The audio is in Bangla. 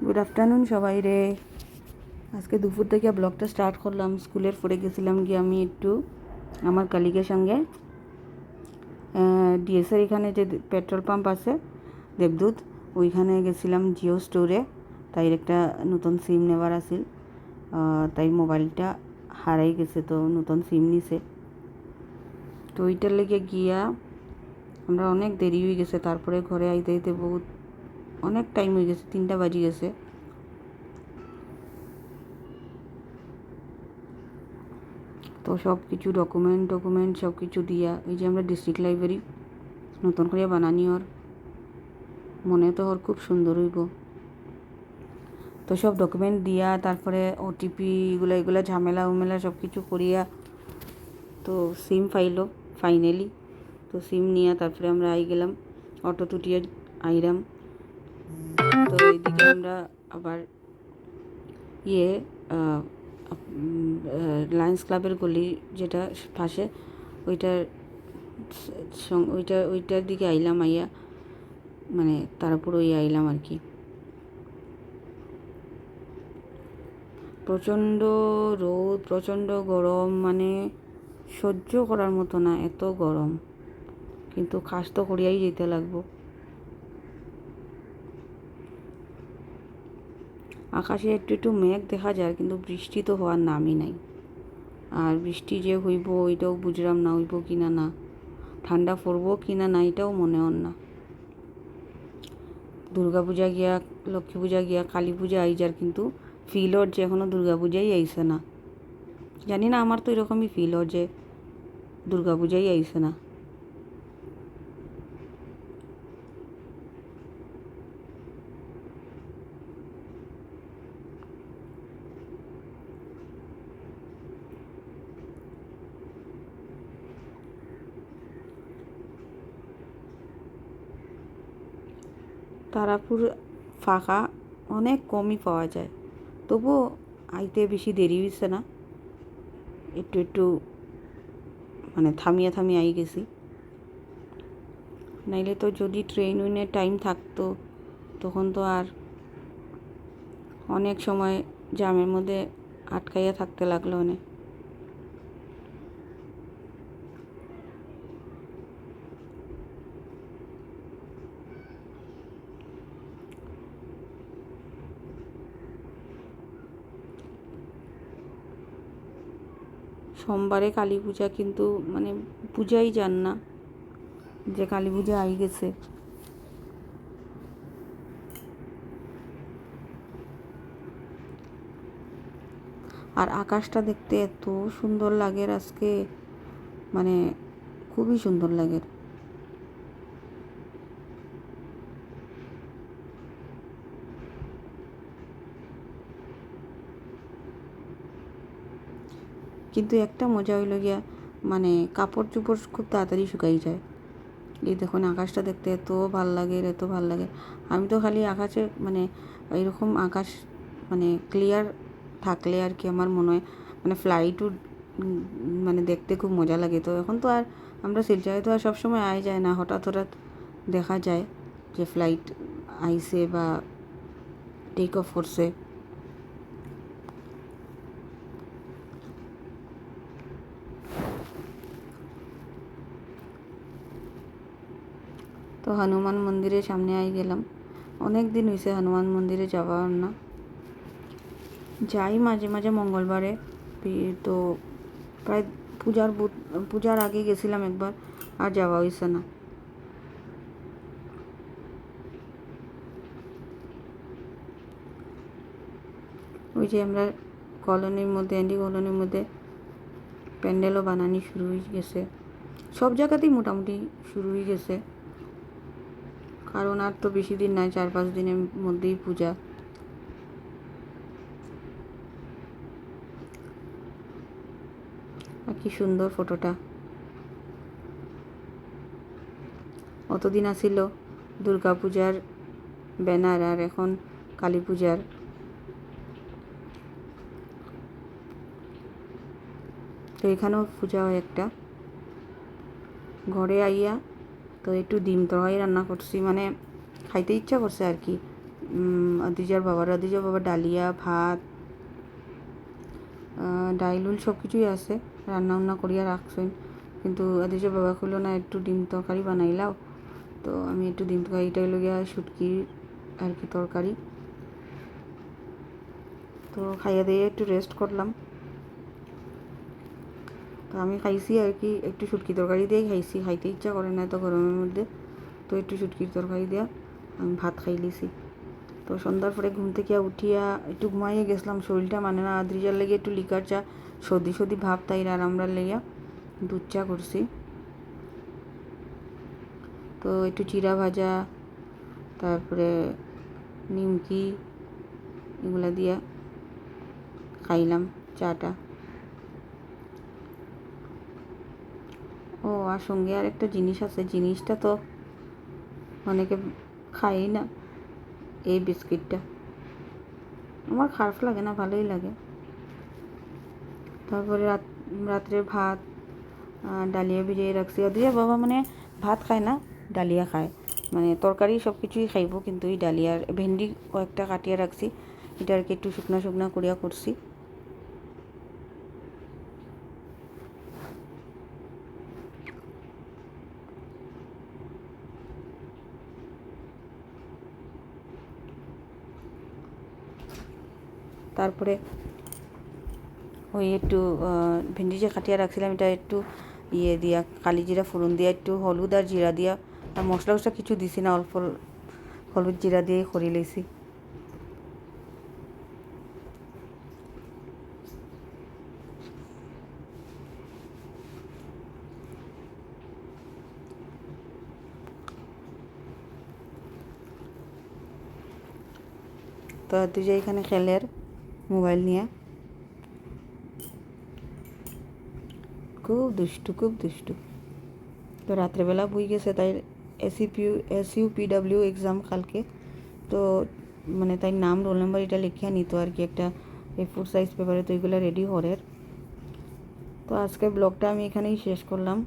গুড আফটারনুন সবাই রে। আজকে দুপুর থেকে ব্লগটা স্টার্ট করলাম। স্কুলের পরে গেছিলাম গিয়ে আমি একটু আমার কালিগের সঙ্গে ডিএসের এখানে যে পেট্রোল পাম্প আছে দেবদূত, ওইখানে গেছিলাম জিও স্টোরে। তাই একটা নতুন সিম নেওয়ার আছিল, তাই মোবাইলটা হারাই গেছে, তো নতুন সিম নিছে। তো ওইটার লেগে গিয়া আমরা অনেক দেরি হয়ে গেছে। তারপরে ঘরে আইতে আইতে বহুত অনেক টাইম হয়ে গেছে, 3টা বাজি গেছে। তো সব কিছু ডকুমেন্ট সব কিছু দিয়া এই যে আমরা ডিস্ট্রিক্ট লাইব্রেরি নতুন করে বানানি, ওর মনে তো ওর খুব সুন্দর হইব। তো সব ডকুমেন্ট দিয়া তারপরে ওটিপি এগুলা ঝামেলা উমেলা সব কিছু করিয়া তো সিম পাইলো ফাইনালি। তো সিম নিয়ে তারপরে আমরা আই গেলাম, অটো তুটিয়ে আইরাম। তো এইদিকে আমরা আবার লায়ন্স ক্লাবের গলি যেটা পাশে ওইটার ওইটার দিকে আইলাম, আইয়া মানে তারপর ওই আইলাম আর কি। প্রচণ্ড রোদ, প্রচণ্ড গরম, মানে সহ্য করার মতো না, এত গরম। কিন্তু কাজ তো করিয়াই যেতে লাগবো। আকাশে একটু একটু মেঘ দেখা যায়, কিন্তু বৃষ্টি তো হওয়ার নামই নাই। আর বৃষ্টি যে হইব ওইটাও বুঝলাম না, হইব কিনা না, ঠান্ডা পড়বো কিনা না এটাও মনে হন না। দুর্গা পূজা গিয়া, লক্ষ্মী পূজা গিয়া, কালী পূজা আইজার, কিন্তু ফিল ওর যে এখনও দুর্গা পূজাই আইসে না। জানি না, আমার তো এরকমই ফিল ওর যে দুর্গা পূজাই আইসে না। তারাপুর ফাঁকা অনেক কমই পাওয়া যায়, তবুও আইতে বেশি দেরি হয়েছে না। একটু একটু মানে থামিয়ে থামিয়ে আই গেছি। নাইলে তো যদি ট্রেন উইনের টাইম থাকতো তখন তো আর অনেক সময় জ্যামের মধ্যে আটকাইয়া থাকতে লাগলো অনেক। সোমবারে কালী পূজা, কিন্তু মানে পূজাই যান না যে কালী পূজা আই গেছে। আর আকাশটা দেখতে এত সুন্দর লাগে আজকে, মানে খুবই সুন্দর লাগে। কিন্তু একটা মজা হইল গিয়া, মানে কাপড় চোপড় খুব তাড়াতাড়ি শুকাই যায়। এই দেখুন আকাশটা দেখতে এত ভাল লাগে, এত ভাল লাগে। আমি তো খালি আকাশে মানে এরকম আকাশ মানে ক্লিয়ার থাকলে আর কি আমার মনে হয় মানে ফ্লাইটও মানে দেখতে খুব মজা লাগে। তো এখন তো আর আমরা শিলচরে তো আর সবসময় আয় যায় না, হঠাৎ হঠাৎ দেখা যায় যে ফ্লাইট আইসে বা টেক অফ করছে। তো হনুমান মন্দিরের সামনে আই গেলাম। অনেক দিন হয়েছে হনুমান মন্দিরে যাওয়ার না, যাই মাঝে মাঝে মঙ্গলবারে। তো প্রায় পূজার আগে গেছিলাম একবার, আর যাওয়া হয়েছে না। ওই যে আমরা কলোনির মধ্যে, অ্যান্ডি কলোনির মধ্যে প্যান্ডেলও বানানি শুরু হয়ে গেছে। সব জায়গাতেই মোটামুটি শুরু হয়ে গেছে, কারণ আর তো বেশি দিন নাই, 4-5 দিনের মধ্যেই পূজা। আর কি সুন্দর ফটোটা। অতদিন আসিল দুর্গা পূজার ব্যানার, আর এখন কালী পূজার। তো এখানেও পূজা হয় একটা। ঘরে আইয়া তো একটু ডিম তরকারি রান্না করছি, মানে খাইতে ইচ্ছা করছে আর কি। আদিজার বাবা ডালিয়া, ভাত, ডাইলুল সব কিছুই আছে, রান্না উন্না করিয়া রাখছেন। কিন্তু আদিজার বাবা কইলো না একটু ডিম তরকারি বানাইলাও, তো আমি একটু ডিম তরকারি, এটা হইলো গিয়া শুটকির আর কি তরকারি। তো খাইয়া দিয়ে একটু রেস্ট করলাম। তো আমি খাইছি আর কি একটু শুটকি তরকারি দিয়েই খাইছি, খাইতে ইচ্ছা করে না তো গরমের মধ্যে, তো একটু শুটকির তরকারি দিয়া আমি ভাত খাই লিছি। তো সন্ধ্যার পরে ঘুম থেকে উঠিয়া একটু ঘুমাইয়ে গেছিলাম, শরীরটা মানে না। আদ্রিজার লেগে একটু লিকার চা, সর্দি সর্দি ভাব, তাই আর আমরা লেগিয়া দুধ চা করছি। তো একটু চিরা ভাজা, তারপরে নিমকি, এগুলা দিয়া খাইলাম চাটা। ও আর সঙ্গে আর একটা জিনিস আছে, জিনিসটা তো অনেকে খাই না, এই বিস্কিটটা। আমার খারাপ লাগে না, ভালোই লাগে। তারপরে রাত্রে ভাত, ডালিয়া ভিজিয়ে রাখছি। ওদিকে বাবা মানে ভাত খায় না, ডালিয়া খায়, মানে তরকারি সব কিছুই খাইব, কিন্তু এই ডালিয়ার ভেন্ডি কয়েকটা কাটিয়ে রাখছি, এটা আর কি একটু শুকনা শুকনা করিয়া করছি। তারপরে ওই একটু ভেন্ডি যে কাটিয়ে রাখছিলাম, এটা একটু দিয়া কালি জিরা ফোড়ন দিয়া, একটু হলুদ আর জিরা দিয়া, আর মশলা টশলা কিছু দিছি না, অল্প হলুদ জিরা দিয়ে করি লইছি। তো তুই যে এখানে খেলের মোবাইল নিয়ে, খুব দুষ্টু। তো রাত্রেবেলা বই গেছে, তাই SUPW এক্সাম কালকে। তো মানে তাই নাম, রোল নাম্বার এটা লিখিয়া নিত আর কি একটা A4 সাইজ পেপারে, তো এগুলো রেডি হরের। তো আজকের ব্লগটা আমি এখানেই শেষ করলাম।